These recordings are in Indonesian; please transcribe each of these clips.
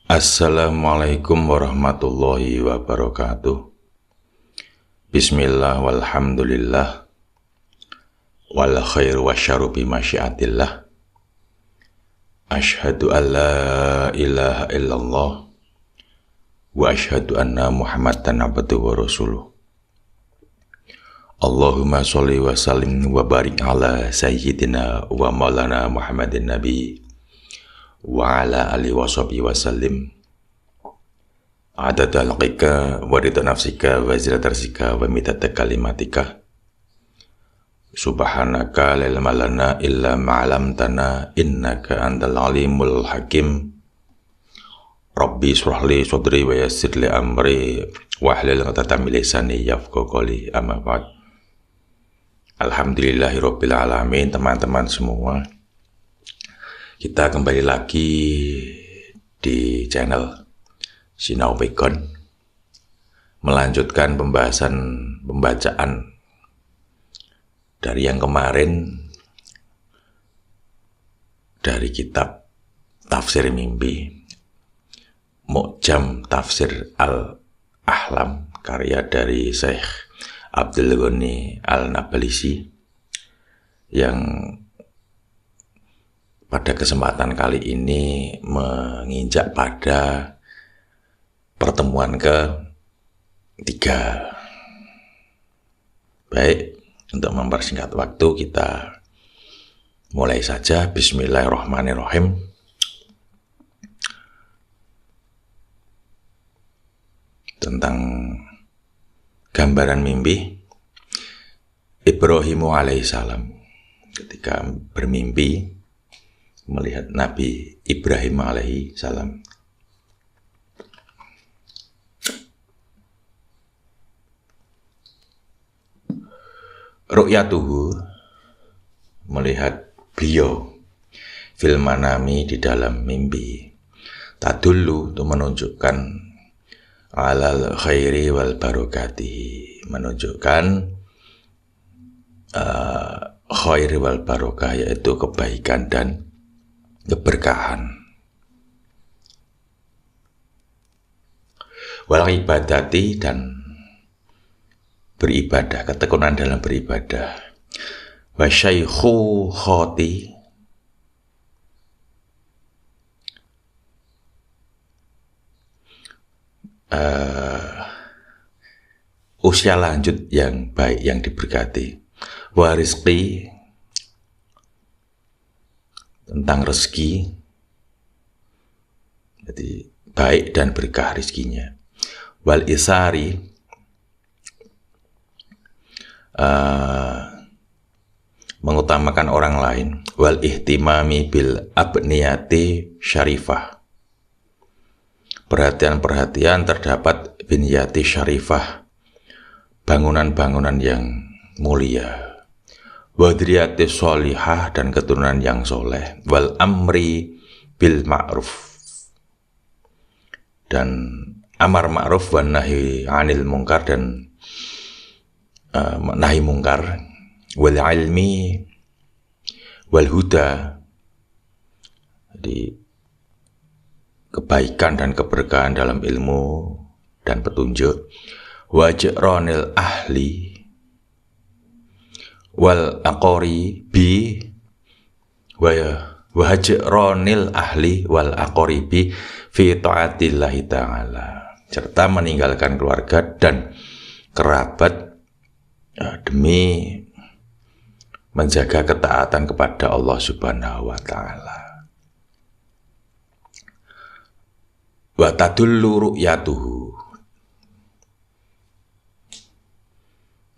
Assalamualaikum warahmatullahi wabarakatuh. Bismillah walhamdulillah wal khairu wasyaru bimasyiatillah. Ashhadu an la ilaha illallah wa ashhadu anna Muhammadan abduhu wa rasuluh. Allahumma sholli wa sallim wa barik ala sayyidina wa maulana Muhammadin nabi wa ala alihi wa sahbihi wa sallim adada halqika wa rida nafsika wa zinata arsika wa midada kalimatika subhanaka la ilma lana illa ma'alamtana innaka antal alimul hakim. Rabbi shrah li sadri wa yassir li amri wahlul 'uqdatam min lisani yafqahu qawli. Amma ba'd. Alhamdulillahirabbil alamin. Teman-teman semua, kita kembali lagi di channel Sinau Pegon, melanjutkan pembacaan dari yang kemarin dari kitab Tafsir Mimpi, Mu'jam Tafsir Al-Ahlam, karya dari Syekh Abdul Ghani Al-Nablisi, yang pada kesempatan kali ini menginjak pada pertemuan ketiga. Baik, untuk mempersingkat waktu kita mulai saja. Bismillahirrahmanirrahim. Tentang gambaran mimpi Ibrahim alaihissalam ketika bermimpi melihat Nabi Ibrahim alaihissalam. Ru'yatuhu, melihat beliau, fil manami, di dalam mimpi, tadullu, itu menunjukkan, alal khairi wal barokati, menunjukkan khairi wal barokah, yaitu kebaikan dan keberkahan. Wal ibadati, dan beribadah, ketekunan dalam beribadah. Wa syaikhu khoti, usia lanjut yang baik, yang diberkati. Wa rizqi, tentang rezeki, jadi baik dan berkah rezekinya. Wal isari, mengutamakan orang lain. Wal ihtimami bil abniyati syarifah, perhatian-perhatian terdapat binyati syarifah, bangunan-bangunan yang mulia. Wadriyati sholihah, dan keturunan yang soleh. Wal amri bil ma'ruf, dan amar ma'ruf, wan nahi anil mungkar, dan nahi mungkar. Wal ilmi wal huda, jadi kebaikan dan keberkahan dalam ilmu dan petunjuk. Wajronil ahli wal aqoribi, wajronil ahli wal aqoribi fi ta'atillahi ta'ala, serta meninggalkan keluarga dan kerabat demi menjaga ketaatan kepada Allah Subhanahu wa ta'ala. Wa tadullu ru'yatuhu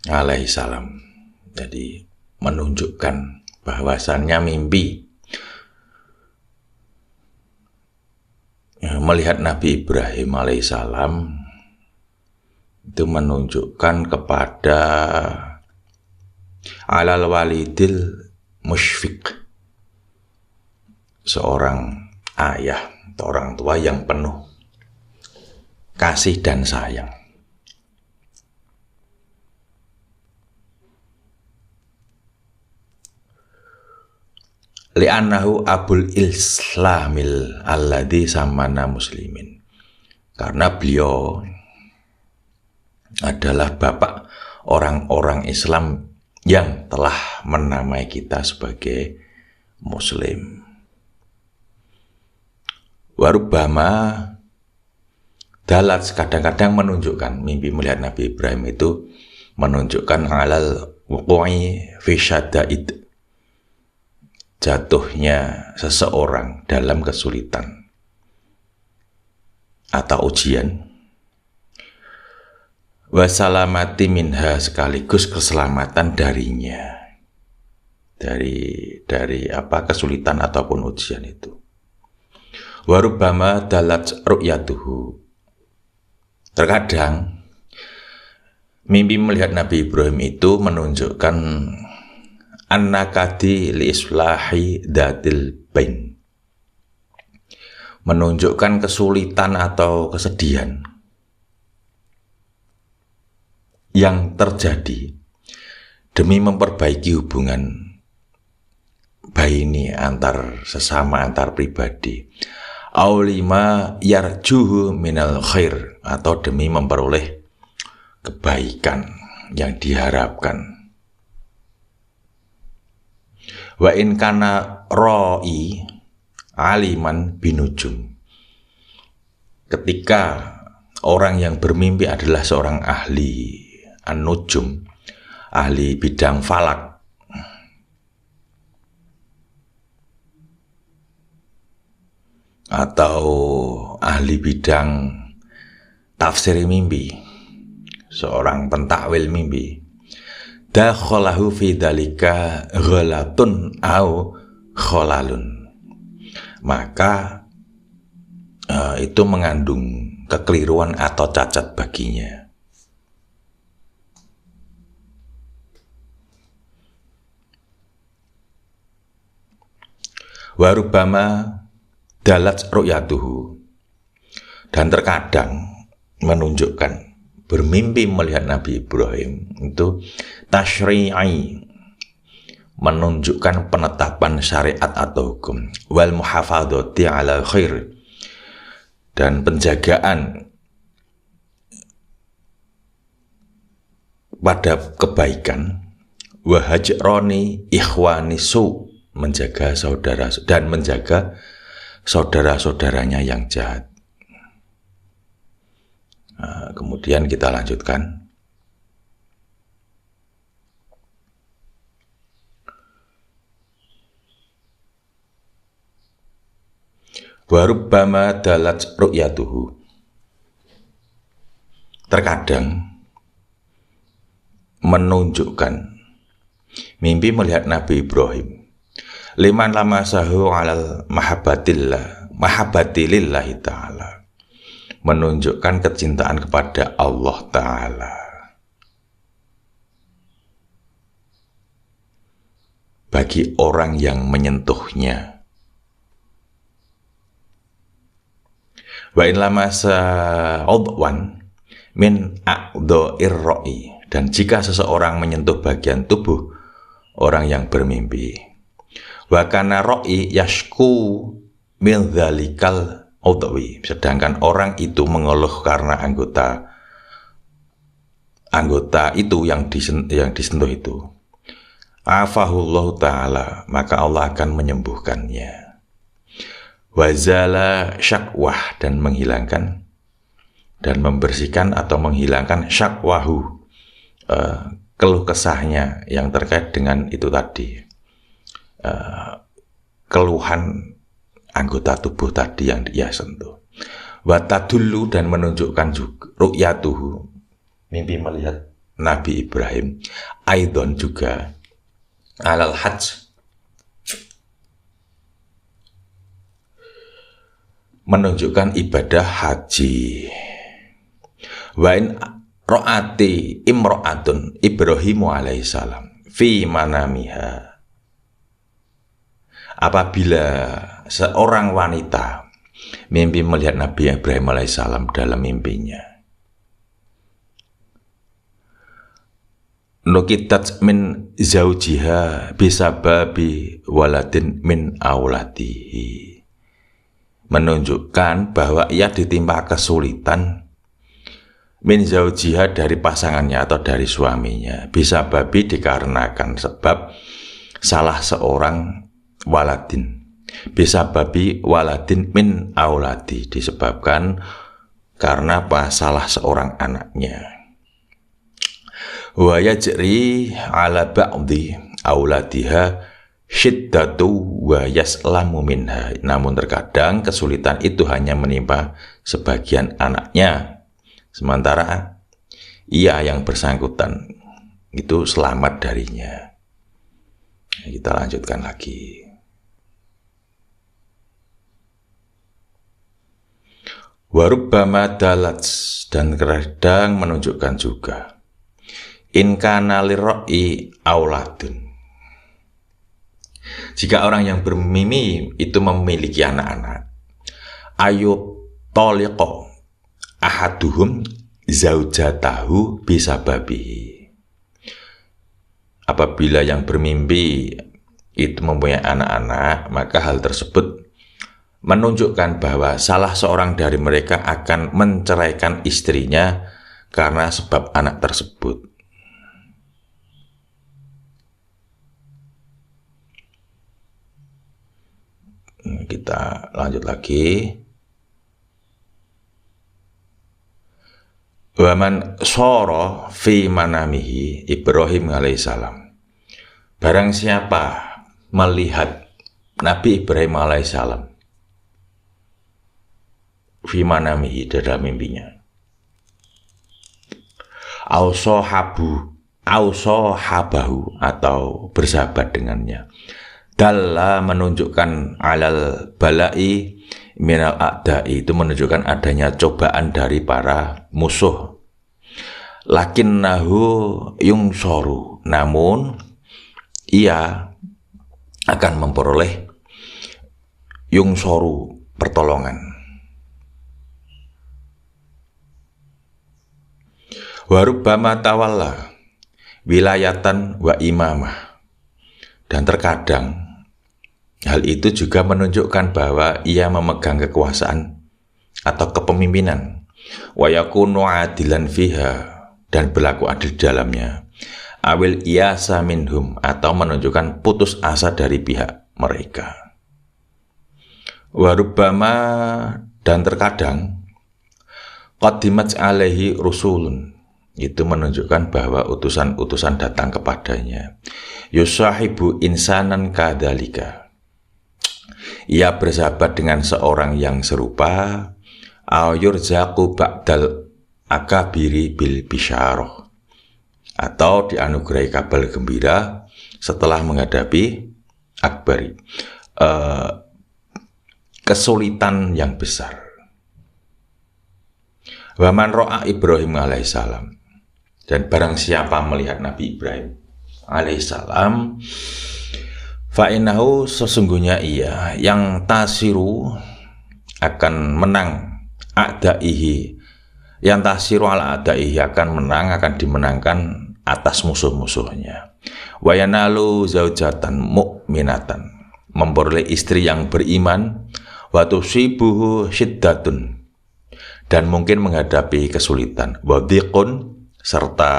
alaihi salam, jadi menunjukkan bahwasannya mimpi melihat Nabi Ibrahim alaihissalam itu menunjukkan kepada alal walidil musyfiq, seorang ayah atau orang tua yang penuh kasih dan sayang. li'annahu abul islamil alladzi samana muslimin. Karena beliau adalah bapak orang-orang Islam yang telah menamai kita sebagai muslim. Warubama dalat kadang-kadang menunjukkan, mimpi melihat Nabi Ibrahim itu menunjukkan alal wuqu'i fi syada'id, jatuhnya seseorang dalam kesulitan atau ujian, wasalamati minha, sekaligus keselamatan darinya, dari kesulitan ataupun ujian itu. Warubama dalat ru'yatuhu, terkadang mimpi melihat Nabi Ibrahim itu menunjukkan annakadi li islahi datil bain, menunjukkan kesulitan atau kesedihan yang terjadi demi memperbaiki hubungan baini antar sesama, antar pribadi, aulima yarjuhu minal khair, atau demi memperoleh kebaikan yang diharapkan. Wa in kana ra'i aliman binujum, ketika orang yang bermimpi adalah seorang ahli an-nujum, ahli bidang falak, atau ahli bidang tafsir mimpi, seorang pentakwil mimpi, dakhalahu fi dzalika ghalatun au khalalun, maka itu mengandung kekeliruan atau cacat baginya. Warubama dalat ru'yatuhu, dan terkadang menunjukkan bermimpi melihat Nabi Ibrahim itu tasyri'i, menunjukkan penetapan syariat atau hukum, wal muhafadzati ala khair, dan penjagaan pada kebaikan, wa hajroni ikhwani su, menjaga saudara dan menjaga saudara-saudaranya yang jahat. Nah, kemudian kita lanjutkan. Warubbama dalat ru'yatuhu, terkadang menunjukkan mimpi melihat Nabi Ibrahim liman lamasahu alal mahabbatillahi ta'ala, menunjukkan kecintaan kepada Allah Ta'ala bagi orang yang menyentuhnya. Wa in lamasa udwan min a'dha'ir ra'i, dan jika seseorang menyentuh bagian tubuh orang yang bermimpi, wa kana ra'i yashku min dzalikal udwi, sedangkan orang itu mengeluh karena anggota itu yang disentuh itu, afahullahu ta'ala, maka Allah akan menyembuhkannya. Wazala syakwah, dan menghilangkan dan membersihkan atau menghilangkan syakwahu, keluh kesahnya yang terkait dengan itu tadi, keluhan anggota tubuh tadi yang dia sentuh. Watadullu, dan menunjukkan juga ru'yatuhu, mimpi melihat Nabi Ibrahim, aidon juga alal hajj, menunjukkan ibadah haji. Wa in ra'ati imra'atun Ibrahimu alaihissalam fi manamiha, apabila seorang wanita mimpi melihat Nabi Ibrahim alaihissalam dalam mimpinya, nukitat min zaujiha bisababi waladin min auladihi, menunjukkan bahwa ia ditimpa kesulitan min zaujiha dari pasangannya atau dari suaminya, bisababi dikarenakan sebab salah seorang waladin, bisababi waladin min auladi, disebabkan karena salah seorang anaknya. Wa yajri ala ba'di auladiha syiddatu wa yaslamu minha, namun terkadang kesulitan itu hanya menimpa sebagian anaknya, sementara ia yang bersangkutan itu selamat darinya. Kita lanjutkan lagi. Warubbama dalat, dan kadang menunjukkan juga in kana lirra'i auladun, jika orang yang bermimpi itu memiliki anak-anak, ayu toliqo ahaduhum zaujatahu bisababihi, apabila yang bermimpi itu mempunyai anak-anak, maka hal tersebut menunjukkan bahwa salah seorang dari mereka akan menceraikan istrinya karena sebab anak tersebut. Kita lanjut lagi. Waman soro fi manamihi Ibrahim alaihissalam, barang siapa melihat Nabi Ibrahim alaihissalam fi manamihi, dalam mimpinya, ausohabahu atau bersahabat dengannya, dalla menunjukkan alal balai minal a'da'i, itu menunjukkan adanya cobaan dari para musuh. Lakinnahu yungsoru, namun ia akan memperoleh yungsoru, pertolongan. Warubbama tawalla wilayatan wa imamah, dan terkadang hal itu juga menunjukkan bahwa ia memegang kekuasaan atau kepemimpinan, wa yakunu adilan fiha, dan berlaku adil dalamnya, awil iyasa minhum, atau menunjukkan putus asa dari pihak mereka. Warubbama, dan terkadang qaddimat alaihi rusulun, itu menunjukkan bahwa utusan-utusan datang kepadanya. Yusahibu insanan kadalika, ia bersahabat dengan seorang yang serupa. Au yurzaku ba'dal akabiri bil bisyarah, atau dianugerahi kabar gembira setelah menghadapi akbari, kesulitan yang besar. Waman ro'a Ibrahim alaihissalam, dan barang siapa melihat Nabi Ibrahim alaihissalam, fa'inahu, sesungguhnya ia yang tasiru akan menang, a'da'ihi, yang tasiru ala a'da'ihi akan menang, akan dimenangkan atas musuh-musuhnya. Wa yanalu zaujatan mu'minatan, memperoleh istri yang beriman. Wa tusibuhu syiddatun, dan mungkin menghadapi kesulitan. Wa dhiqun, serta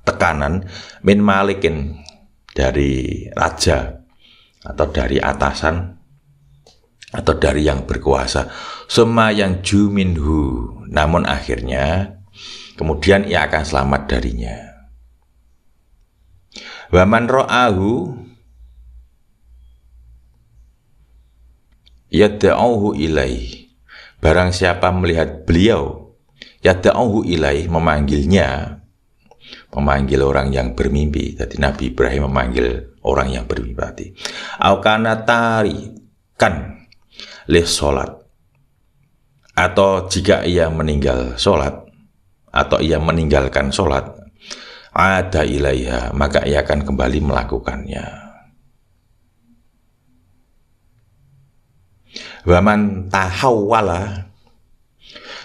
tekanan, min malikin, dari raja atau dari atasan atau dari yang berkuasa. Summa yang juminhu, namun akhirnya kemudian ia akan selamat darinya. Waman ro'ahu yad'auhu ilaih, barang siapa melihat beliau, yad'auhu ilaih, memanggilnya, memanggil orang yang bermimpi. Jadi Nabi Ibrahim memanggil orang yang bermimpi. Aukana tarikan lih sholat, atau jika ia meninggal sholat, atau ia meninggalkan sholat, ada ilaiha, maka ia akan kembali melakukannya. Waman tahawwala,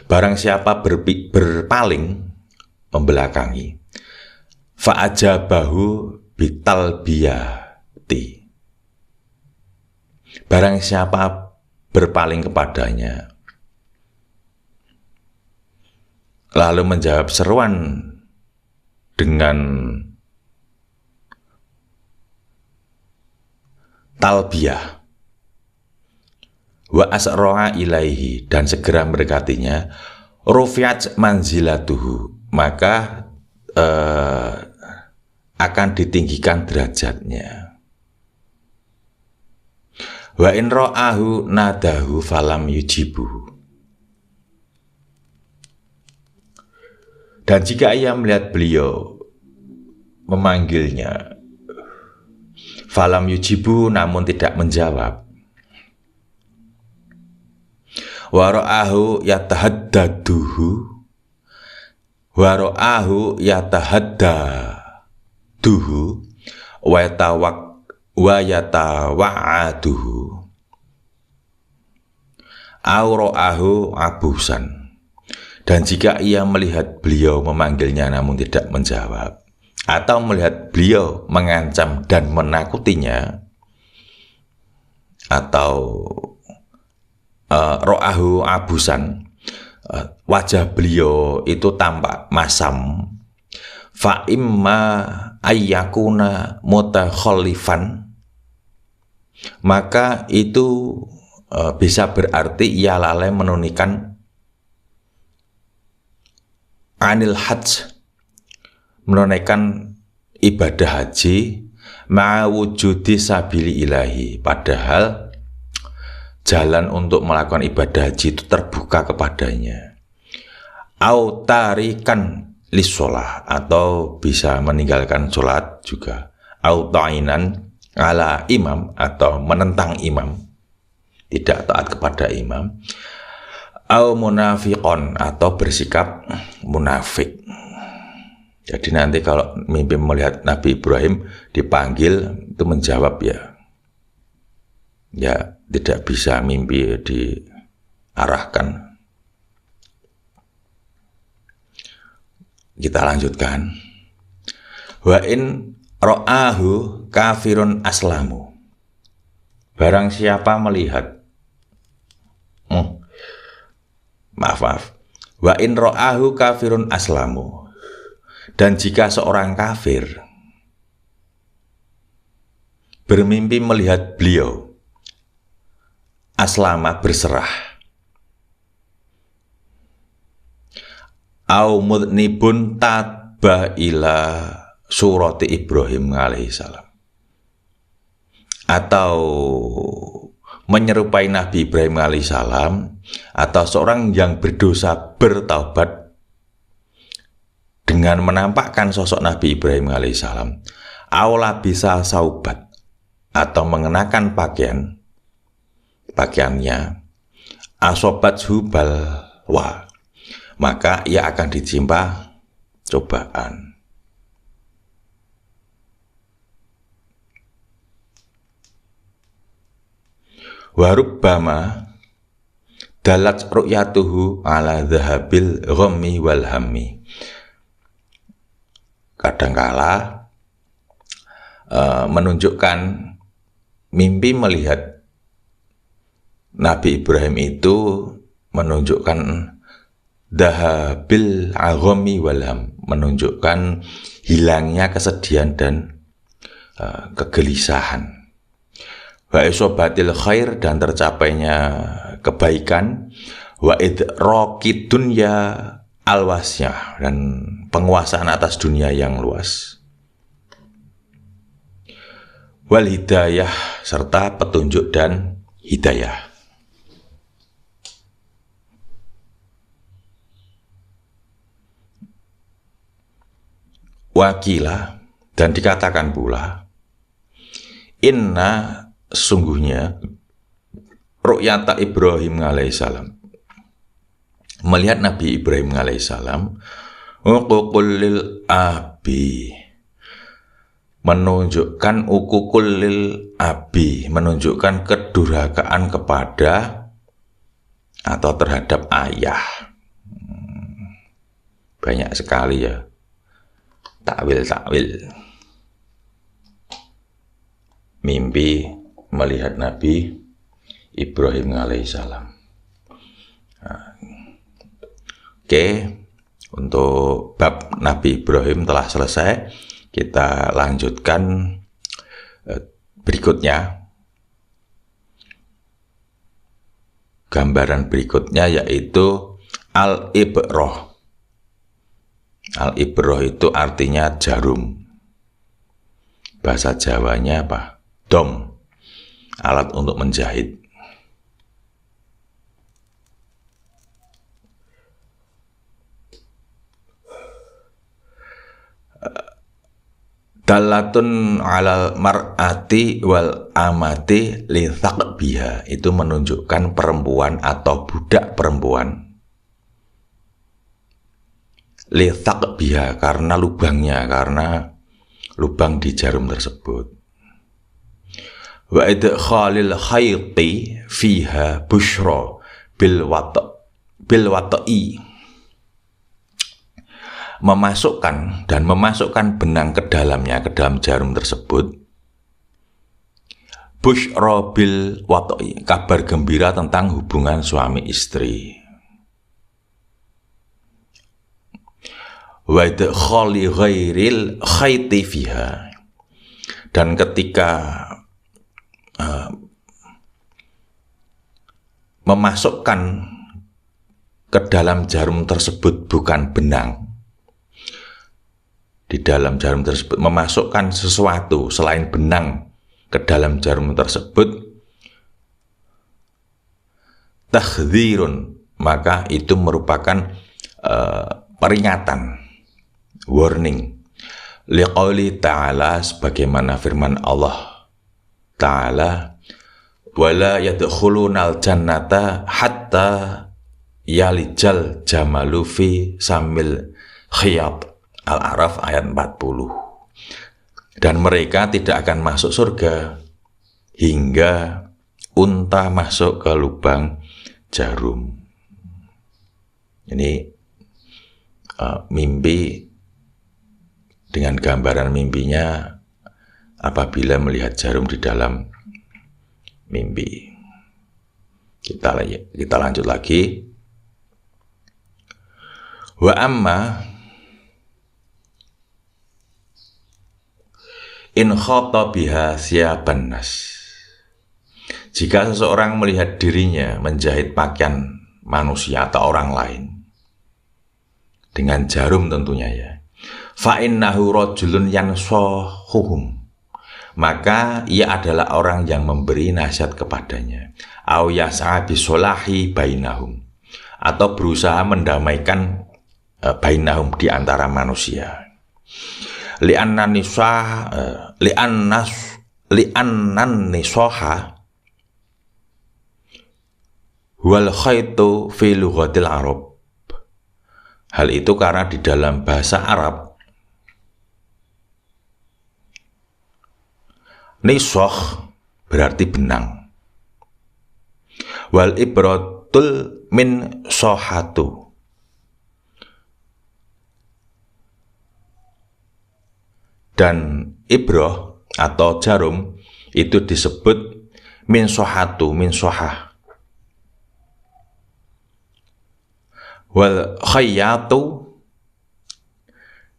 barang siapa berpaling, membelakangi, fa'ajabahu bitalbiyati. Barang siapa berpaling kepadanya lalu menjawab seruan dengan talbiyah, wa asro'a ilaihi, dan segera mendekatinya, rufiat manzilatuhu, maka akan ditinggikan derajatnya. Wa in ra'ahu nadahu falam yujibuhu, dan jika ia melihat beliau memanggilnya, falam yujibu, namun tidak menjawab, wa ra'ahu yatahaddaduhu, wa ra'ahu yatahaddaduhu wa yatawa'aduhu au ra'ahu abusan, dan jika ia melihat beliau memanggilnya namun tidak menjawab, atau melihat beliau mengancam dan menakutinya, atau ro'ahu abusan, wajah beliau itu tampak masam, fa imma ayyakuna mutakhallifan, maka itu bisa berarti ia lalai menunaikan anil hajj, menunaikan ibadah haji, ma'wujudi sabili ilahi, padahal jalan untuk melakukan ibadah haji itu terbuka kepadanya. Au tarikan lissolah, atau bisa meninggalkan sholat juga. Au ta'inan ala imam, atau menentang imam, tidak taat kepada imam. Au munafiqon, atau bersikap munafik. Jadi nanti kalau mimpi melihat Nabi Ibrahim dipanggil, itu menjawab ya tidak bisa mimpi diarahkan. Kita lanjutkan. Wa in ra'ahu kafirun aslamu, barang siapa melihat wa in ra'ahu kafirun aslamu, dan jika seorang kafir bermimpi melihat beliau, aslama, berserah, au mudnibun taba ila surati Ibrahim alaihissalam, atau menyerupai Nabi Ibrahim alaihissalam, atau seorang yang berdosa bertaubat dengan menampakkan sosok Nabi Ibrahim alaihissalam, aula bisa saubat, atau mengenakan pakaiannya, asobat balwa, maka ia akan ditimpa cobaan. Warubbama dalat ru'yatuhu ala dhahabil ghammi wal hammi, kadangkala menunjukkan mimpi melihat Nabi Ibrahim itu menunjukkan dhahabil ghammi wal ham, menunjukkan hilangnya kesedihan dan kegelisahan. Wa isobatil khair, dan tercapainya kebaikan. Wa idraki dunya alwasya, dan penguasaan atas dunia yang luas. Wal hidayah, serta petunjuk dan hidayah. Wakilah, dan dikatakan pula, inna, sungguhnya ru'yata Ibrahim alaihissalam, melihat Nabi Ibrahim alaihissalam, uququl lil abi, menunjukkan uququl lil abi, menunjukkan kedurhakaan kepada atau terhadap ayah. Banyak sekali ya takwil. Mimpi melihat Nabi Ibrahim alaihissalam. Oke, untuk bab Nabi Ibrahim telah selesai. Kita lanjutkan berikutnya. Gambaran berikutnya yaitu al-ibroh. Al-ibroh itu artinya jarum. Bahasa Jawanya apa? Dom, alat untuk menjahit. Dalatun alal mar'ati wal amati li thaqbiha, itu menunjukkan perempuan atau budak perempuan. Li thaqbiha, karena lubangnya, karena lubang di jarum tersebut. Wa idkhalil khayti fiha bushra bil wata'i, memasukkan benang ke dalamnya, ke dalam jarum tersebut. Bushra bil wata'i, kabar gembira tentang hubungan suami istri. Wa idkhali ghairil khayti fiha, dan ketika memasukkan ke dalam jarum tersebut bukan benang, di dalam jarum tersebut memasukkan sesuatu selain benang ke dalam jarum tersebut, tahdzirun, maka itu merupakan peringatan, warning. Liqauli ta'ala, sebagaimana firman Allah Ta'ala, wala yadkhulunal jannata hatta yalijal jamalu fi samil khiyat. Al-A'raf ayat 40. Dan mereka tidak akan masuk surga hingga unta masuk ke lubang jarum. Ini mimpi dengan gambaran mimpinya apabila melihat jarum di dalam mimpi. Kita lanjut lagi. Wa amma in khata biha siyaban nas, jika seseorang melihat dirinya menjahit pakaian manusia atau orang lain dengan jarum tentunya ya, fa innahu rajulun yansahuhum, maka ia adalah orang yang memberi nasihat kepadanya, au yas'a bisolahi bainahum, atau berusaha mendamaikan bainahum, di antara manusia. Li'annan nisaha wal khaitu fi lughatil Arab. Hal itu karena di dalam bahasa Arab nisah berarti benang. Wal ibratul min sohatu, dan ibroh atau jarum itu disebut min sohatu, min sohah. Wal khayyatu,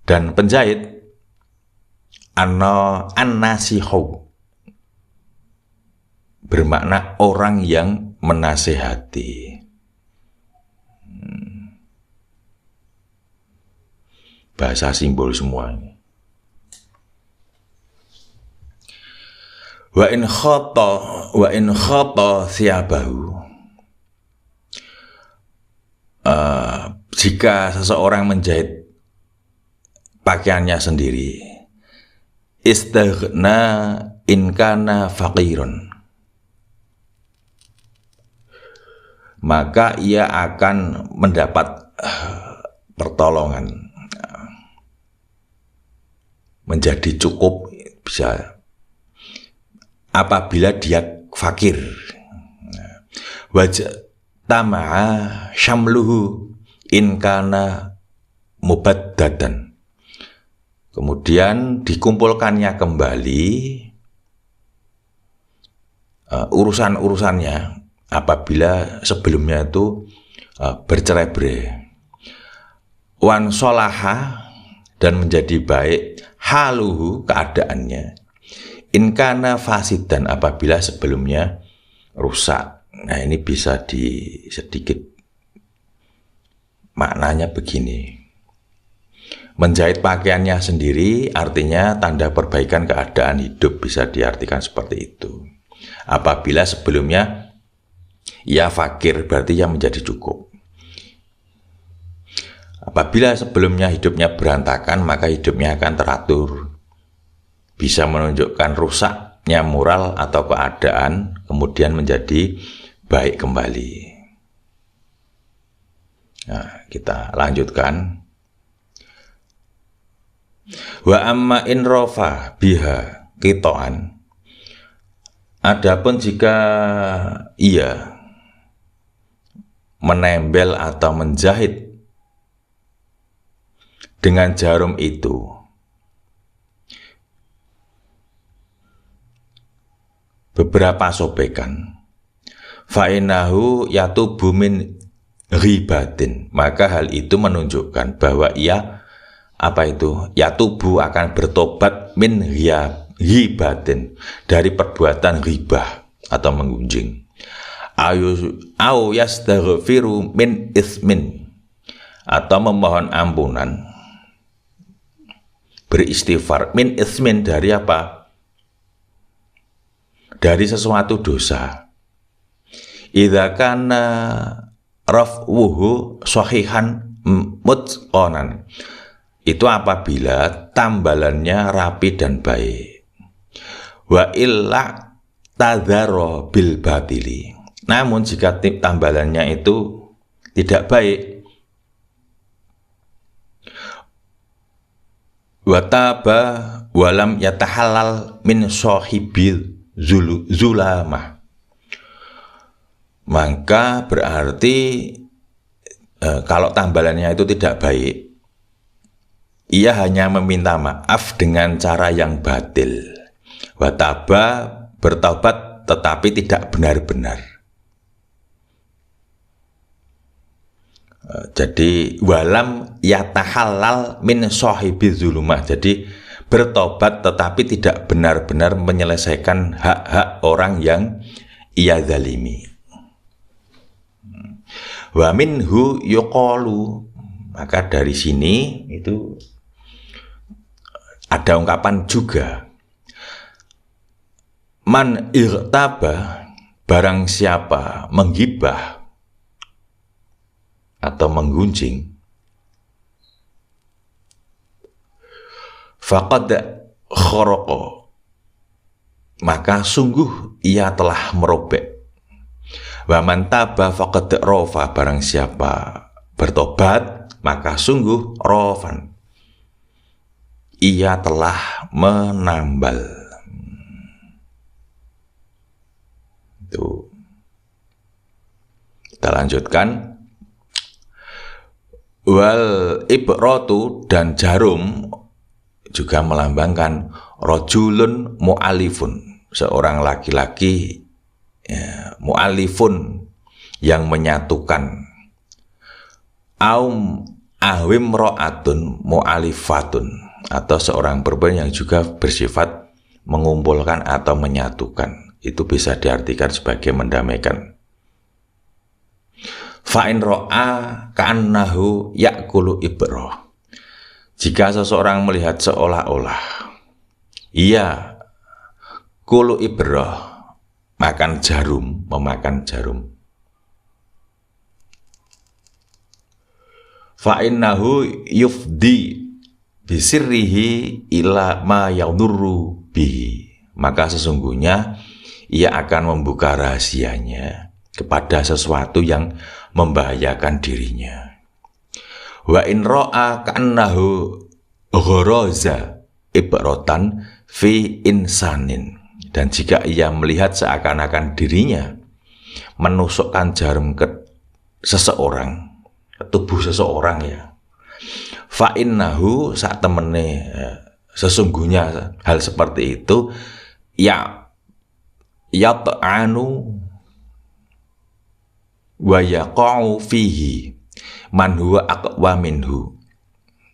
dan penjahit an-nasihu, bermakna orang yang menasehati. Bahasa simbol semua ini. Wa in khata thiyabahu, jika seseorang menjahit pakaiannya sendiri, istaghna in kana faqirun, maka ia akan mendapat pertolongan, menjadi cukup, bisa apabila dia fakir. Wajah tama'a syamluhu in kana mubaddadan, Kemudian dikumpulkannya kembali urusan-urusannya apabila sebelumnya itu bercerai-berai. Wan solaha, dan menjadi baik haluhu, keadaannya. Inkana fasidan, apabila sebelumnya rusak. Nah, ini bisa sedikit maknanya begini. Menjahit pakaiannya sendiri artinya tanda perbaikan keadaan hidup, bisa diartikan seperti itu. Apabila sebelumnya ia fakir, berarti ia menjadi cukup. Apabila sebelumnya hidupnya berantakan, maka hidupnya akan teratur. Bisa menunjukkan rusaknya moral atau keadaan, kemudian menjadi baik kembali. Nah, kita lanjutkan. Wa amma in rofa biha qita'an. Adapun jika ia menembel atau menjahit dengan jarum itu beberapa sobekan, fa'inahu yatubu min ghibatin, maka hal itu menunjukkan bahwa ia yatubu akan bertobat min ghibatin, dari perbuatan ghibah atau menggunjing. Au yastaghfiru min ismin, atau memohon ampunan, beristighfar min ismin, dari apa? Dari sesuatu dosa. Idza kana raf'uhu sahihan mutqanan, itu apabila tambalannya rapi dan baik. Wa illa tadzara bil batili, namun jika tambalannya itu tidak baik, wataba walam yatahallal min sahibil zulamah, maka berarti kalau tambalannya itu tidak baik, ia hanya meminta maaf dengan cara yang batil. Wataba, bertaubat tetapi tidak benar-benar. Jadi walam yatahallal min sahibil zulumah, jadi bertobat tetapi tidak benar-benar menyelesaikan hak-hak orang yang ia zalimi. Wa minhu yuqalu, maka dari sini itu ada ungkapan juga, man irtaba, barang siapa menggibah atau menggunjing, faqad kharaqa, maka sungguh ia telah merobek. Wa man taba faqad rafa, barang siapa bertobat maka sungguh rofan, ia telah menambal. Itu. Kita lanjutkan. Wal ibratu, dan jarum juga melambangkan rojulun mu'alifun, seorang laki-laki mu'alifun, yang menyatukan. Awim ro'atun mu'alifatun, atau seorang perempuan yang juga bersifat mengumpulkan atau menyatukan. Itu bisa diartikan sebagai mendamaikan. Fa'in ro'a ka'annahu ya'kulu ibroh, jika seseorang melihat seolah-olah ia kulu ibroh, memakan jarum, fa'innahu yufdi bisirrihi ila ma yadurru bihi, maka sesungguhnya ia akan membuka rahasianya kepada sesuatu yang membahayakan dirinya. Wa in ra'a ka'annahu gharaza ibratan fi insanin, dan jika ia melihat seakan-akan dirinya menusukkan jarum ke seseorang, ke tubuh seseorang ya, fa innahu sak temene sesungguhnya hal seperti itu yat'anu wa yaqa'u fihi man huwa aqwa minhu,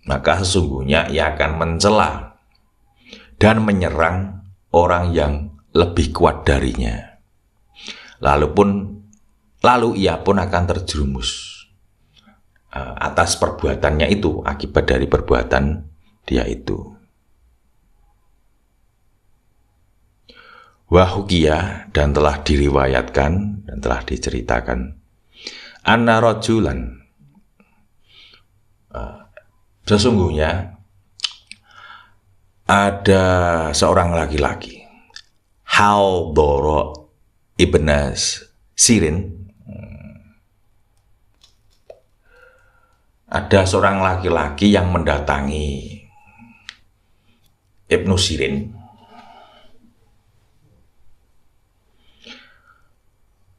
maka sesungguhnya ia akan mencela dan menyerang orang yang lebih kuat darinya, lalu ia pun akan terjerumus atas perbuatannya itu, akibat dari perbuatan dia itu. Wahukia, dan telah diriwayatkan dan telah diceritakan, anna rajulan, sesungguhnya ada seorang laki-laki, Haldoro ibn Sirin, ada seorang laki-laki yang mendatangi Ibnu Sirin.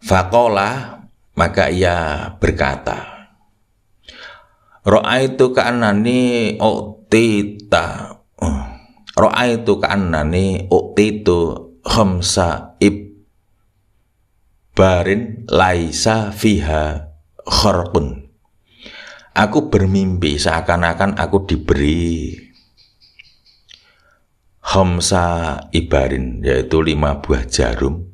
Faqala, maka ia berkata, Ra'aitu ka'annani u'titu khamsa ibbarin laisa fiha kharqun. Aku bermimpi seakan-akan aku diberi khamsa ibarin, yaitu 5 buah jarum.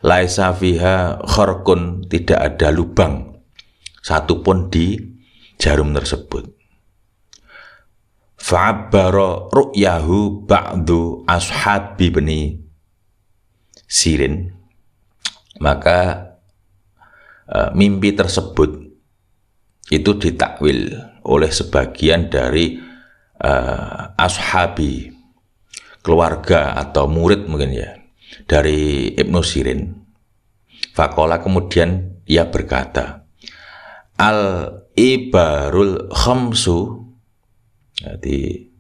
Laisa fiha kharqun, tidak ada lubang satupun di jarum tersebut. Fa'abbara ru'yahu ba'du ashabi bani Sirin, maka mimpi tersebut itu ditakwil oleh sebagian dari ashabi, keluarga atau murid mungkin ya, dari Ibnu Sirin. Faqala, kemudian ia berkata, al-ibarul khamsu, jadi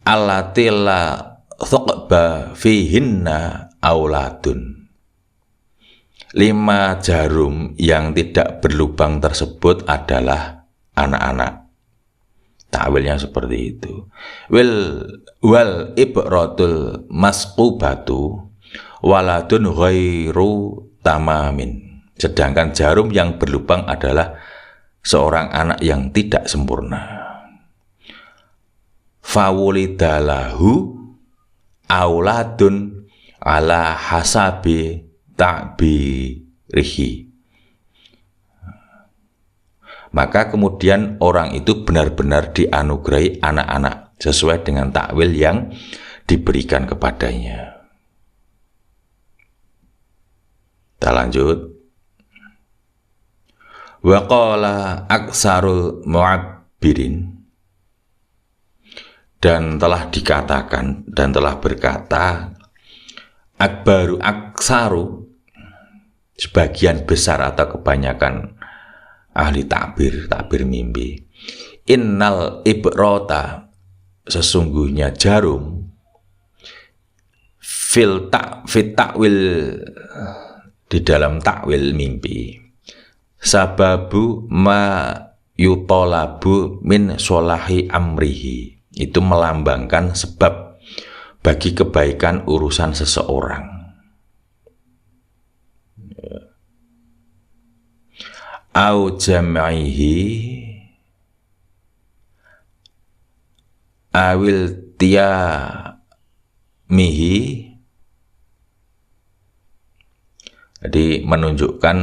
allati la thuqba fihinna auladun. 5 jarum yang tidak berlubang tersebut adalah anak-anak. Takwilnya seperti itu. Wal ibratul masqubatu waladun ghairu tamamin. Sedangkan jarum yang berlubang adalah seorang anak yang tidak sempurna. Fawulidalahu auladun ala hasabi ta'birihi. Maka kemudian orang itu benar-benar dianugerahi anak-anak sesuai dengan takwil yang diberikan kepadanya. Kita lanjut. Wa qala aksarul mu'abbirin, dan telah dikatakan dan telah berkata aksaru, sebagian besar atau kebanyakan ahli takbir mimpi, innal ibrota, sesungguhnya jarum, fit takwil, di dalam takwil mimpi, sababu ma yutolabu min solahi amrihi, itu melambangkan sebab bagi kebaikan urusan seseorang. Au jam'ihi awil tiyamihi, jadi menunjukkan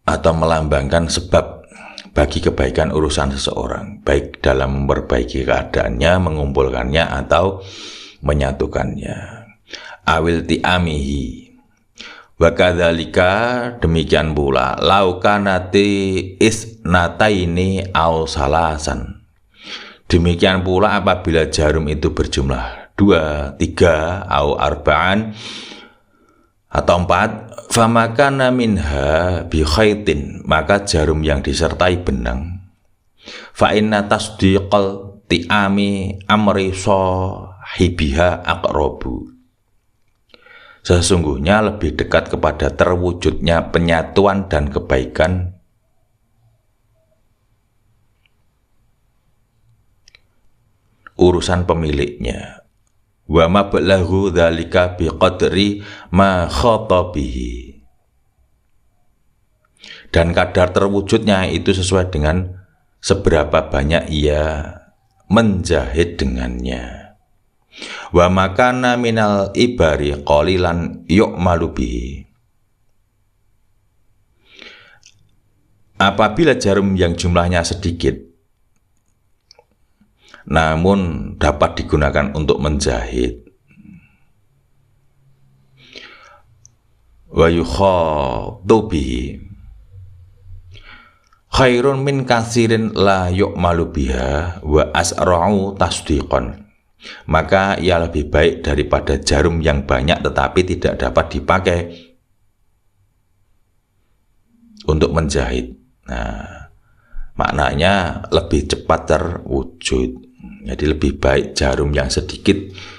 atau melambangkan sebab bagi kebaikan urusan seseorang, baik dalam memperbaiki keadaannya, mengumpulkannya atau menyatukannya. Awil ti'amihi, wa kadzalika, demikian pula, laukanati isnataini aw salasan, demikian pula apabila jarum itu berjumlah 2, 3, aw arba'an, atau 4, famakana minha bi khaitin, maka jarum yang disertai benang, fa inna tasdiqal ti'ami amri sahibiha aqrabu, sesungguhnya lebih dekat kepada terwujudnya penyatuan dan kebaikan urusan pemiliknya. Wa mablaghu dzalika biqadri ma khatabihi. Dan kadar terwujudnya itu sesuai dengan seberapa banyak ia menjahit dengannya. Wa makana minal ibari qalilan yu'malu bihi. Apabila jarum yang jumlahnya sedikit namun dapat digunakan untuk menjahit, wa yukhadhu bihi khairun min katsirin la yu'malu biha wa asra'u tasdiqan, maka ia lebih baik daripada jarum yang banyak tetapi tidak dapat dipakai untuk menjahit. Nah, maknanya lebih cepat terwujud. Jadi lebih baik jarum yang sedikit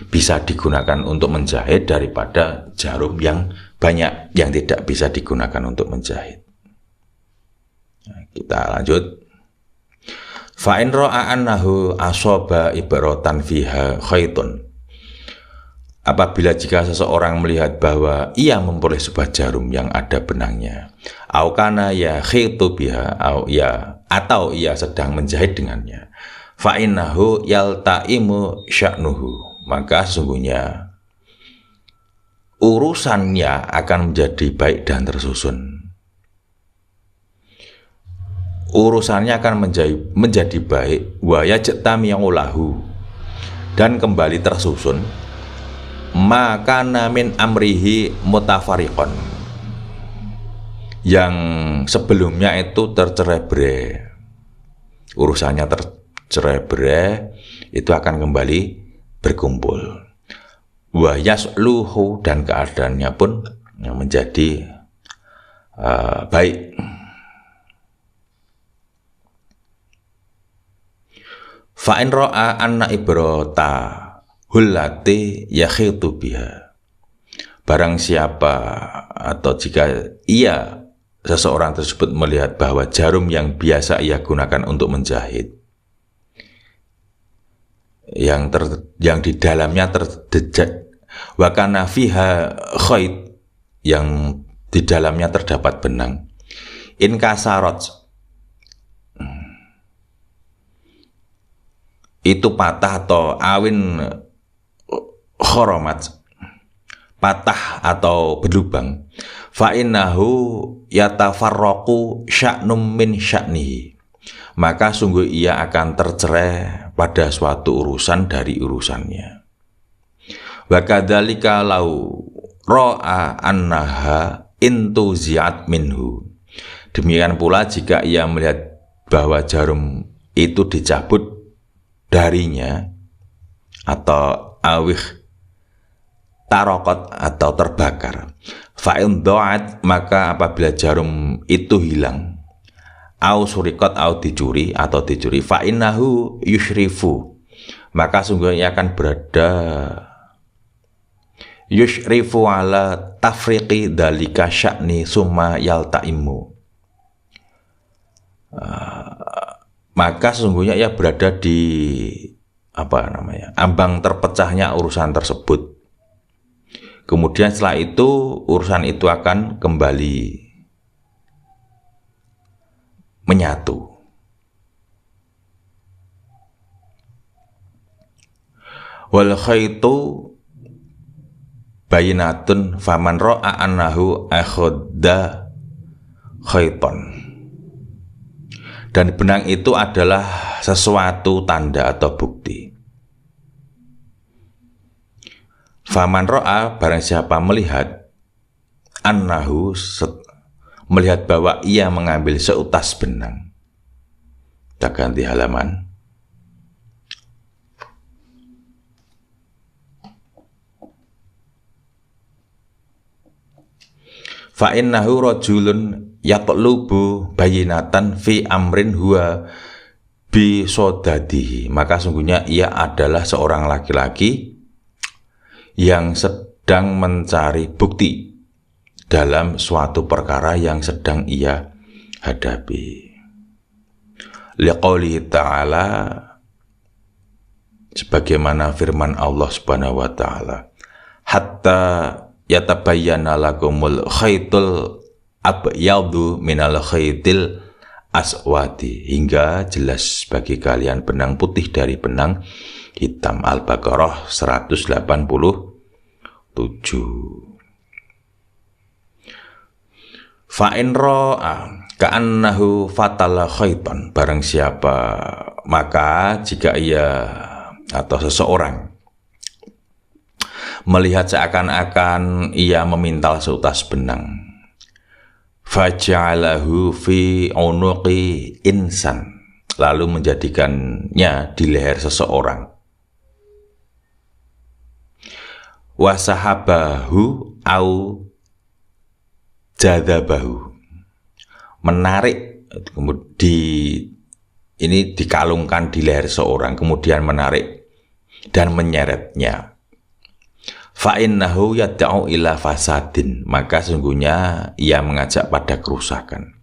bisa digunakan untuk menjahit daripada jarum yang banyak yang tidak bisa digunakan untuk menjahit. Nah, kita lanjut. Fa in ra'a annahu asaba ibratan fiha khaitun. Apabila jika seseorang melihat bahwa ia memperoleh sebuah jarum yang ada benangnya, au kana ya khaitu biha atau ia sedang menjahit dengannya, fa innahu yaltaimu sya'nuhu, maka sesungguhnya urusannya akan menjadi baik dan tersusun. Urusannya akan menjadi baik, wa yajtami'ulahu, dan kembali tersusun, maka min amrihi mutafariqon, yang sebelumnya itu tercerai-berai, urusannya tercerai-berai itu akan kembali berkumpul. Wa yasluhu, dan keadaannya pun menjadi baik. Fa in ra'a anna ibrata hullati yakhitu biha, barang siapa atau jika seseorang tersebut melihat bahwa jarum yang biasa ia gunakan untuk menjahit, yang di dalamnya terdejak, wa kana fiha khait, yang di dalamnya terdapat benang, in kasarot, itu patah atau awin khoromat, patah atau berlubang, fa innahu yatafarraqu sya'num min sya'nihi, maka sungguh ia akan tercerai pada suatu urusan dari urusannya. Wa kadzalika lau ra'a annaha intuzi'at minhu, demikian pula jika ia melihat bahwa jarum itu dicabut darinya, atau awih tarokot atau terbakar, fa'in do'at, maka apabila jarum itu hilang, au surikot, au dicuri, fa'innahu yushrifu, maka sungguh ia akan berada yushrifu ala tafriqi dalika sya'ni summa yaltaimu, maka sesungguhnya ia berada di ambang terpecahnya urusan tersebut. Kemudian setelah itu urusan itu akan kembali menyatu. Wal khaitu bayinatun faman ra'a annahu akhadha khaiton, dan benang itu adalah sesuatu tanda atau bukti. Faman ro'a, barang siapa melihat, annahu, melihat bahwa ia mengambil seutas benang. Kita ganti halaman. Fa innahu rajulun yatlubu bayinatan fi amrin huwa bi sodadihi, maka sungguhnya ia adalah seorang laki-laki yang sedang mencari bukti dalam suatu perkara yang sedang ia hadapi. Liqaulihi ta'ala, sebagaimana firman Allah Subhanahu wa taala, hatta yatabayyana lakumul khaitul abyadu minal khaitil aswadi, hingga jelas bagi kalian benang putih dari benang hitam. Al-Baqarah 187. Fa'in ra'a ka'annahu fatala khaitan, barang siapa, maka jika ia atau seseorang melihat seakan-akan ia memintal seutas benang, faja'alahu fi unuqi insan, lalu menjadikannya di leher seseorang, wasahabahu au jadabahu, menarik, ini dikalungkan di leher seorang, kemudian menarik dan menyeretnya. Fa'innahu yad'u ila fasadin, maka sungguhnya ia mengajak pada kerusakan.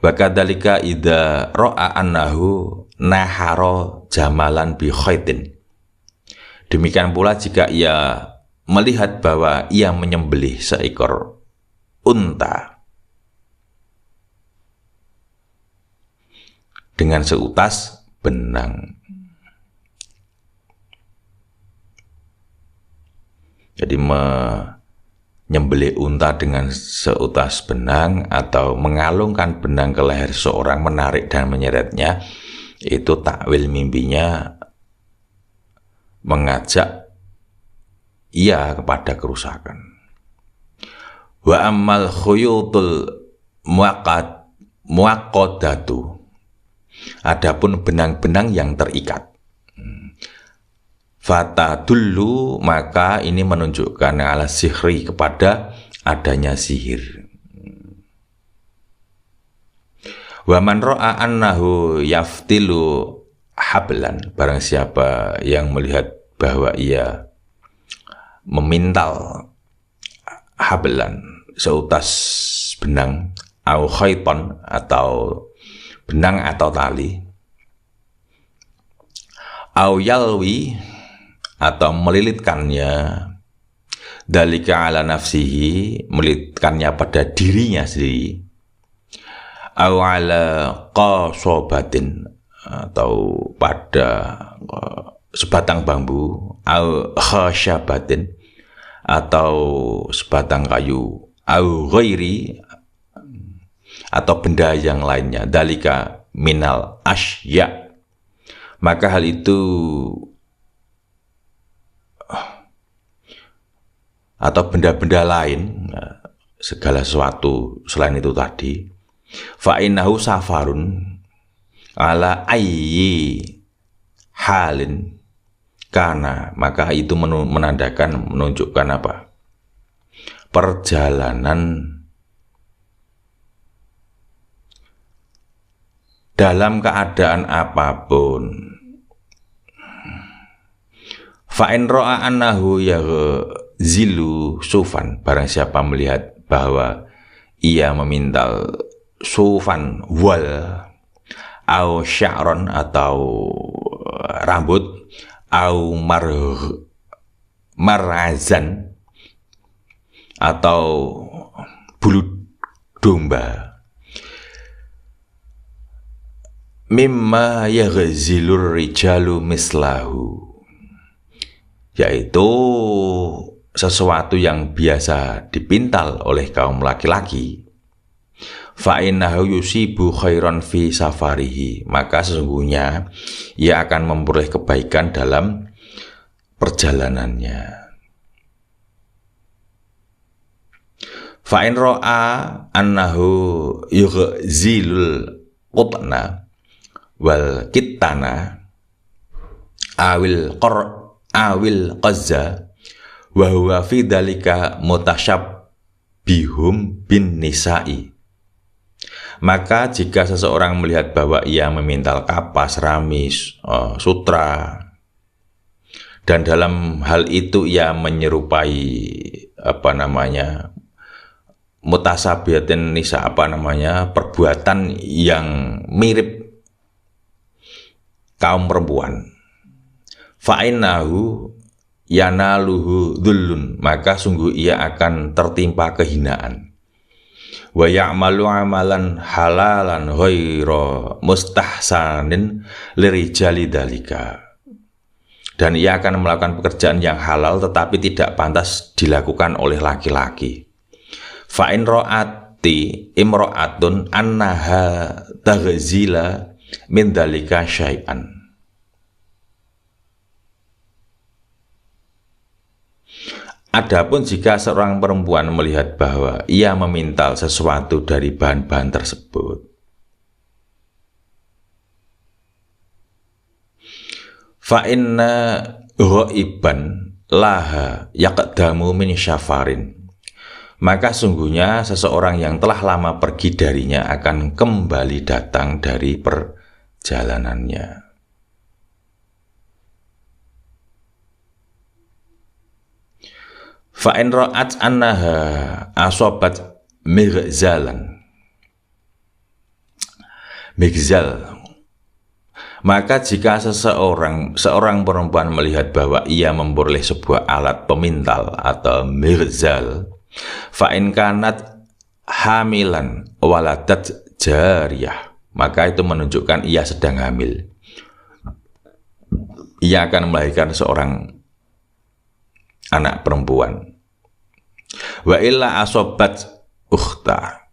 Wa kadzalika idza ra'a annahu nahara jamalan bi khaitin, demikian pula jika ia melihat bahwa ia menyembelih seekor unta dengan seutas benang. Jadi menyembelih unta dengan seutas benang atau mengalungkan benang ke leher seorang, menarik dan menyeretnya, itu takwil mimpinya mengajak ia kepada kerusakan. Wa ammal khuyutul muaqqadatu, adapun benang-benang yang terikat, fatadullu, maka ini menunjukkan ala sihri, kepada adanya sihir. Wa man ra'a annahu yaftilu hablan, barang siapa yang melihat bahwa ia memintal hablan, seutas benang, au khaiton, atau benang atau tali, au yalwi, atau melilitkannya, dalika ala nafsihi, melilitkannya pada dirinya sendiri, au ala qasobatin, atau pada sebatang bambu, au khasyabatin, atau sebatang kayu, au ghairi, atau benda yang lainnya, dalika minal asya, maka hal itu atau benda-benda lain, segala sesuatu selain itu tadi, fa'innahu safarun ala ayyi halin kana, maka itu menandakan, menunjukkan apa? Perjalanan dalam keadaan apapun. Fa'in ro'a annahu yaghzilu sufan, barang siapa melihat bahwa ia memintal sufan wal au sya'ron, atau rambut, au marazan, atau bulu domba, mimma yaghzilur rijalu mislahu, yaitu sesuatu yang biasa dipintal oleh kaum laki-laki, fa'innahu yusibu khairan fi safarihi, maka sesungguhnya ia akan memperoleh kebaikan dalam perjalanannya. Fa'in ro'a annahu yughzilul qutna wal kittana awil qazza wa huwa fi dalika mutasyabbihum bin nisa'i, maka jika seseorang melihat bahwa ia memintal kapas, ramis, sutra, dan dalam hal itu ia menyerupai mutasabiatin nisa, perbuatan yang mirip kaum perempuan, fa'innahu yanaluhu dhullun, maka sungguh ia akan tertimpa kehinaan. Wa ya'malu amalan halalan ghaira mustahsanin lirijali dalika, dan ia akan melakukan pekerjaan yang halal tetapi tidak pantas dilakukan oleh laki-laki. Fa in ra'ati imra'atun annaha taghzila min dalika syai'an. Adapun jika seorang perempuan melihat bahwa ia memintal sesuatu dari bahan-bahan tersebut, fa inna ghaiban laha yaqdamu min syafarin, maka sungguhnya seseorang yang telah lama pergi darinya akan kembali datang dari perjalanannya. Fa in ra'at annaha asobat mighzal, maka jika seorang perempuan melihat bahwa ia memperoleh sebuah alat pemintal atau mighzal, fa in kanat hamilan waladat jariyah, maka itu menunjukkan ia sedang hamil. Ia akan melahirkan seorang anak perempuan. Wa illa asobat ukhta,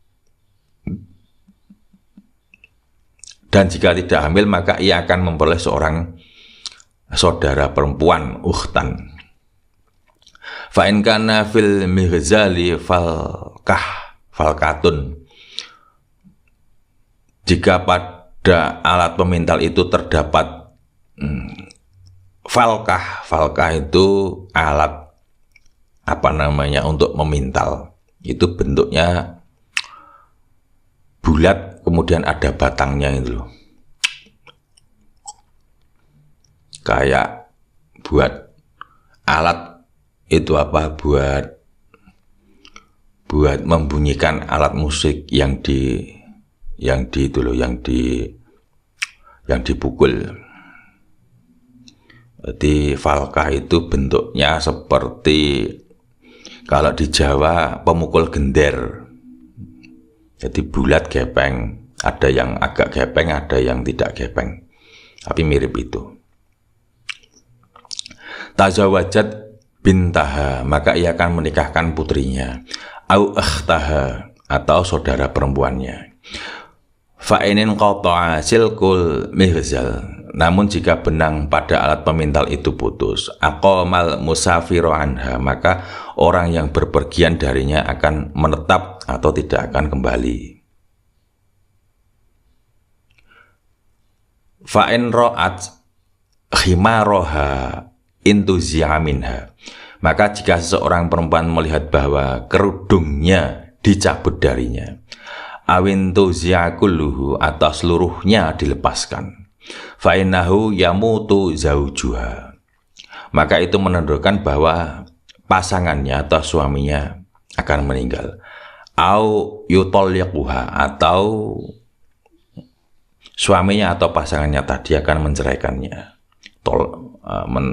dan jika tidak hamil maka ia akan memperoleh seorang saudara perempuan, ukhtan. Fa in kana fil mighzali falkatun, jika pada alat pemintal itu terdapat falkah itu alat untuk memintal, itu bentuknya bulat kemudian ada batangnya itu loh, kayak buat alat itu buat membunyikan alat musik yang dipukul. Jadi falkah itu bentuknya seperti, kalau di Jawa, pemukul gender. Jadi bulat gepeng, ada yang agak gepeng, ada yang tidak gepeng, tapi mirip itu. Tazawajat bintaha, maka ia akan menikahkan putrinya, au akhtaha, atau saudara perempuannya. Fa'inin qata'a silkul mighzal, namun jika benang pada alat pemintal itu putus, aqamal musafiru anha, maka orang yang berpergian darinya akan menetap atau tidak akan kembali. Fa'in ra'at khimaroha intuzi'a minha, maka jika seseorang perempuan melihat bahwa kerudungnya dicabut darinya, awintu ziakulluhu, atau seluruhnya dilepaskan, fa'innahu yamutu zaujuha, maka itu menunjukkan bahwa pasangannya atau suaminya akan meninggal. Au yutalliquha, atau suaminya atau pasangannya tadi akan menceraikannya,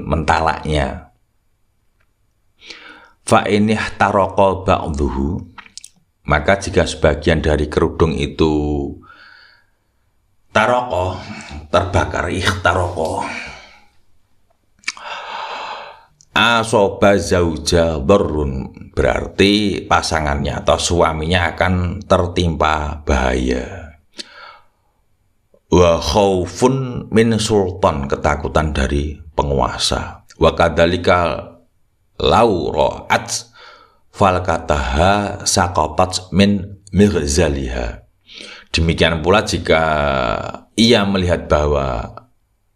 mentalaknya. Fa'inih taroko ba'duhu, maka jika sebagian dari kerudung itu taroko, terbakar, ikhtaroko, asoba zauja darrun, berarti pasangannya atau suaminya akan tertimpa bahaya. Wa khaufun min sultan, ketakutan dari penguasa. Wa kadzalika lau ra'at falkataha saqatat min mighzaliha, demikian pula jika ia melihat bahwa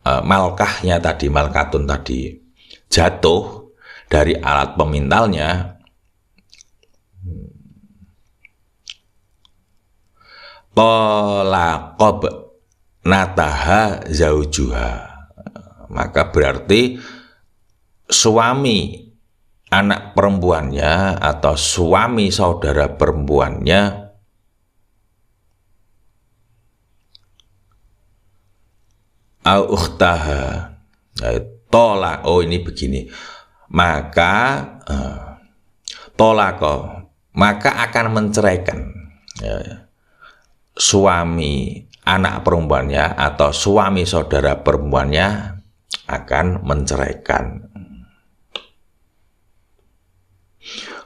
malkahnya tadi, malkatun tadi, jatuh dari alat pemintalnya, talaqab nataha zaujuha, maka berarti suami anak perempuannya atau suami saudara perempuannya au ukhtaha, Tolak, oh ini begini. Maka tolako, maka akan menceraikan suami anak perempuannya atau suami saudara perempuannya akan menceraikan.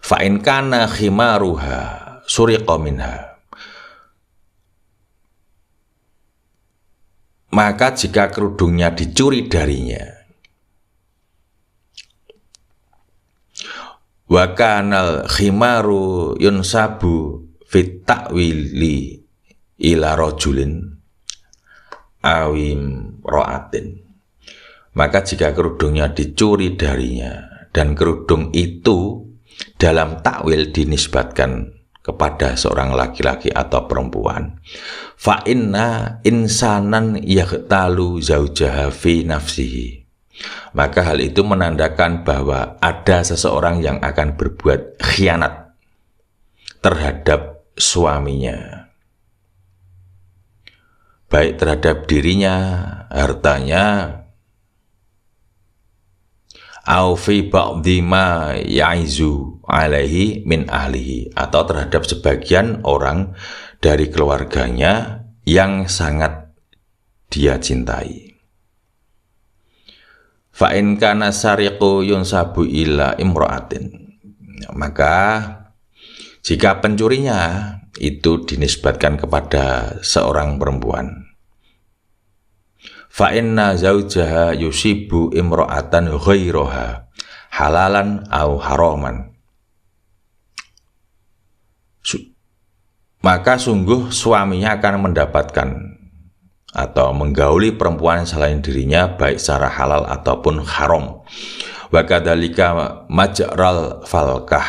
Fa in kana khimaruha suriqa minha, maka jika kerudungnya dicuri darinya, wa kanal khimaru yunsabu fit ta'wili ila rajulin awim ro'atin, maka jika kerudungnya dicuri darinya dan kerudung itu dalam takwil dinisbatkan kepada seorang laki-laki atau perempuan, fa inna insanan yaqtalu zaujaha fi nafsihi, maka hal itu menandakan bahwa ada seseorang yang akan berbuat khianat terhadap suaminya, baik terhadap dirinya, hartanya, au fi ba'dhi ma ya'izu alaihi min ahlihi, atau terhadap sebagian orang dari keluarganya yang sangat dia cintai. Fa in kana sariqu yunsabu ila imra'atin, maka jika pencurinya itu dinisbatkan kepada seorang perempuan, fa inna zaujaha yusibu imra'atan ghairaha halalan au haraman, maka sungguh suaminya akan mendapatkan atau menggauli perempuan selain dirinya baik secara halal ataupun haram. Wa kadzalika majral falkah,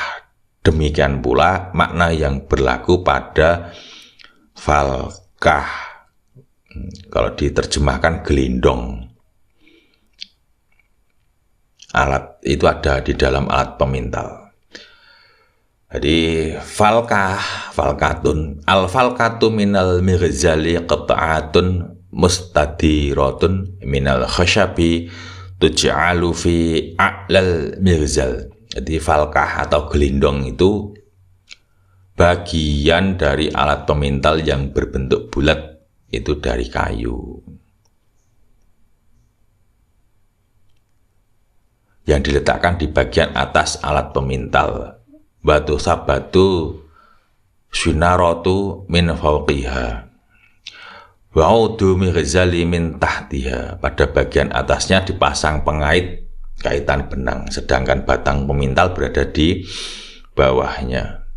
demikian pula makna yang berlaku pada falkah, kalau diterjemahkan gelindong. Alat itu ada di dalam alat pemintal. Jadi falkatun, al-falkatu minal mighzali qata'atun mustadiratun minal khashabi tuj'alu fi a'lal mighzal. Jadi falkah atau gelindong itu bagian dari alat pemintal yang berbentuk bulat, itu dari kayu, yang diletakkan di bagian atas alat pemintal. Batu sabatu syinaratu min fawqiha wa udu mighzali min tahtiha, pada bagian atasnya dipasang pengait kaitan benang, sedangkan batang pemintal berada di bawahnya.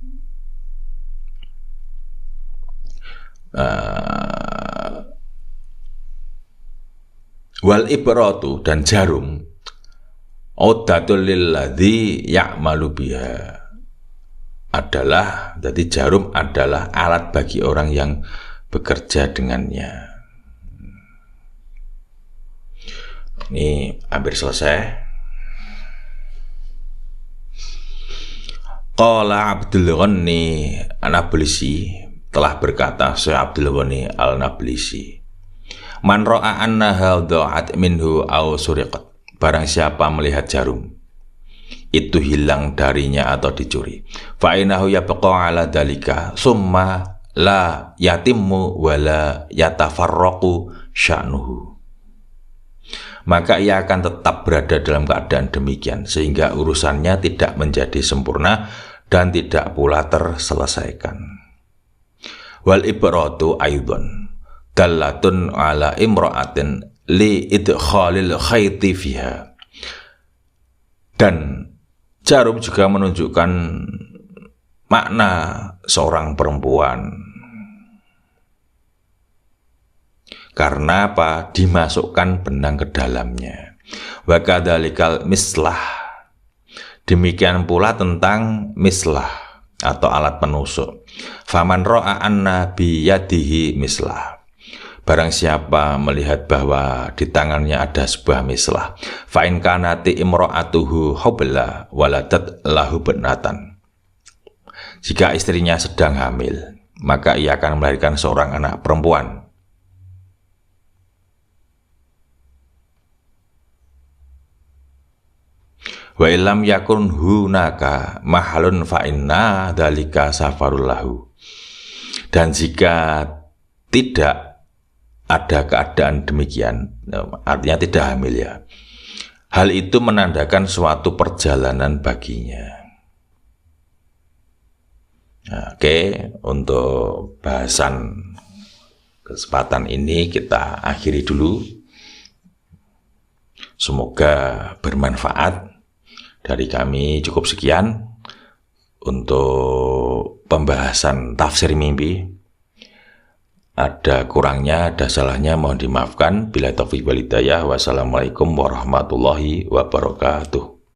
Wal ibratu, dan jarum, uddatul lilladzi ya'malu biha, adalah, jadi jarum adalah alat bagi orang yang bekerja dengannya. Ini hampir selesai. Qala Abdul Ghani An-Nablisi, telah berkata Syekh Abdul Ghani Al-Nablisi, man ra'a annaha dha'at minhu aw suriqat, barang siapa melihat jarum itu hilang darinya atau dicuri, fa innahu yabqa ala dalika summa la yatimmu wala yatafarraqu sya'nuhu, maka ia akan tetap berada dalam keadaan demikian sehingga urusannya tidak menjadi sempurna dan tidak pula terselesaikan. Wal ibratu aidon dallatun ala imra'atin li idkhalil khayti fiha, dan jarum juga menunjukkan makna seorang perempuan, karena apa? Dimasukkan benang ke dalamnya. Wa kadzalikal mislah, demikian pula tentang mislah atau alat penusuk. Faman ra'a anna biyadihi mislah, barang siapa melihat bahwa di tangannya ada sebuah mislah, fa in kanati imra'atuhu hubla waladat lahu banatan, jika istrinya sedang hamil, maka ia akan melahirkan seorang anak perempuan. Wa illam yakun hunaka mahalun fa inna dzalika safarul lahu. Dan jika tidak ada keadaan demikian, artinya tidak hamil ya, hal itu menandakan suatu perjalanan baginya. Nah, oke, untuk bahasan kesempatan ini kita akhiri dulu. Semoga bermanfaat. Dari kami cukup sekian untuk pembahasan tafsir mimpi. Ada kurangnya, ada salahnya, mohon dimaafkan. Bila taufiq wal hidayah. Wassalamualaikum warahmatullahi wabarakatuh.